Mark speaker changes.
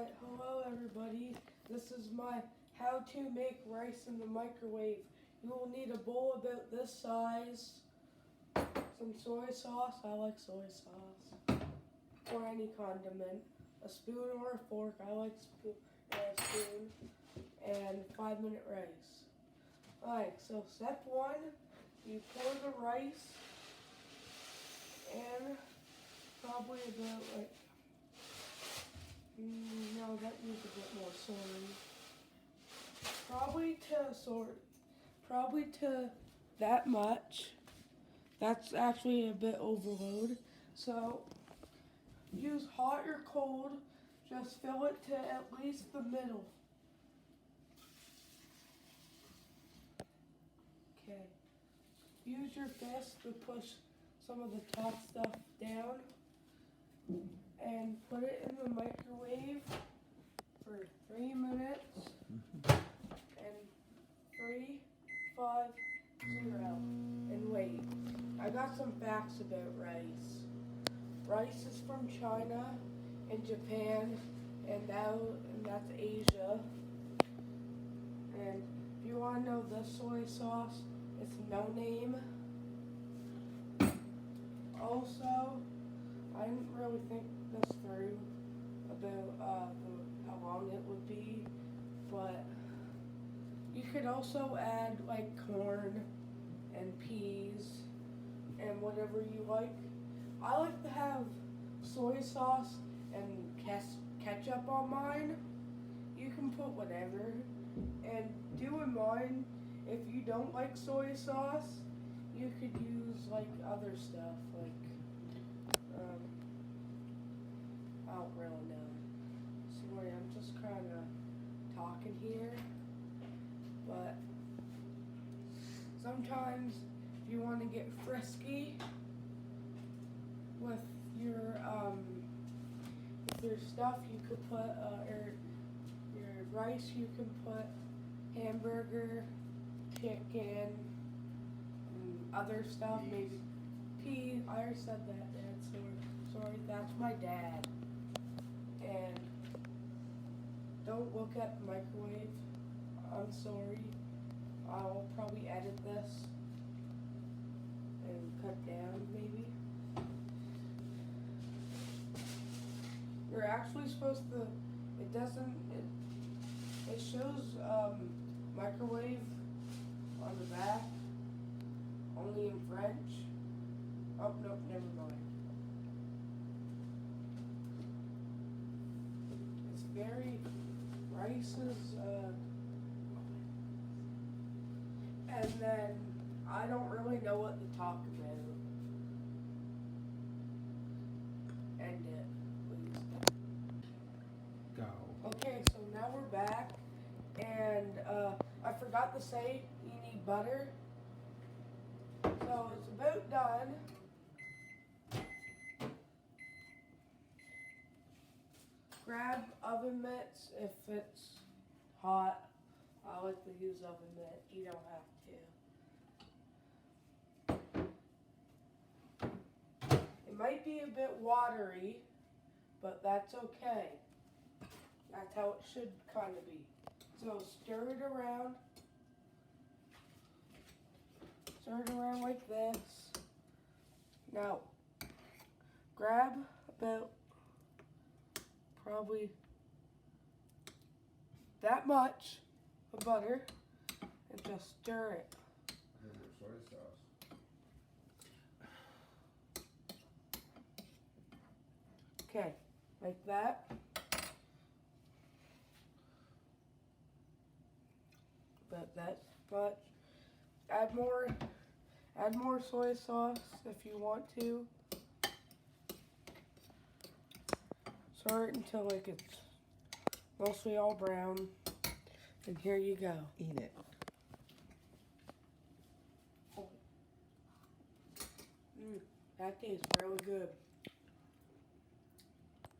Speaker 1: Alright, hello everybody. This is my how to make rice in the microwave. You will need a bowl about this size, some soy sauce, I like soy sauce, or any condiment, a spoon or a fork, I like a spoon, and 5-minute rice. Alright, so step 1, you pour the rice, and probably about like, no, that needs a bit more sorting. Probably to that much. That's actually a bit overload. So use hot or cold. Just fill it to at least the middle. Okay. Use your fist to push some of the top stuff down and put it in the microwave for 3 minutes and 3, 5, 0 and wait. I got some facts about rice. Rice is from China and Japan and that's Asia. And if you want to know this soy sauce, it's no name. Also, I didn't really think this through about how long it would be, but you could also add like corn and peas and whatever you like. I like to have soy sauce and ketchup on mine. You can put whatever, and do in mine, if you don't like soy sauce, you could use like other stuff like I don't really know. Sorry, I'm just kind of talking here. But sometimes if you want to get frisky with your stuff, you could put your rice. You can put hamburger, chicken, and other stuff. Maybe peas. I already said that, Dad. Sorry, that's my dad. And don't look at the microwave. I'm sorry. I'll probably edit this and cut down maybe. You're actually supposed to, it shows microwave on the back, only in French. Oh, nope, never mind. It's rice is, and then I don't really know what to talk about. End it, please.
Speaker 2: Go.
Speaker 1: Okay, so now we're back, and I forgot to say you need butter. So it's about done. Grab oven mitts if it's hot. I like to use oven mitt. You don't have to. It might be a bit watery, but that's okay. That's how it should kind of be. So stir it around. Stir it around like this. Now, grab about probably that much of butter and just stir it.
Speaker 2: Soy sauce.
Speaker 1: Okay, like that. About that much. Add more soy sauce if you want to. Stir it until like it's mostly all brown. And here you go.
Speaker 2: Eat it.
Speaker 1: That tastes really good.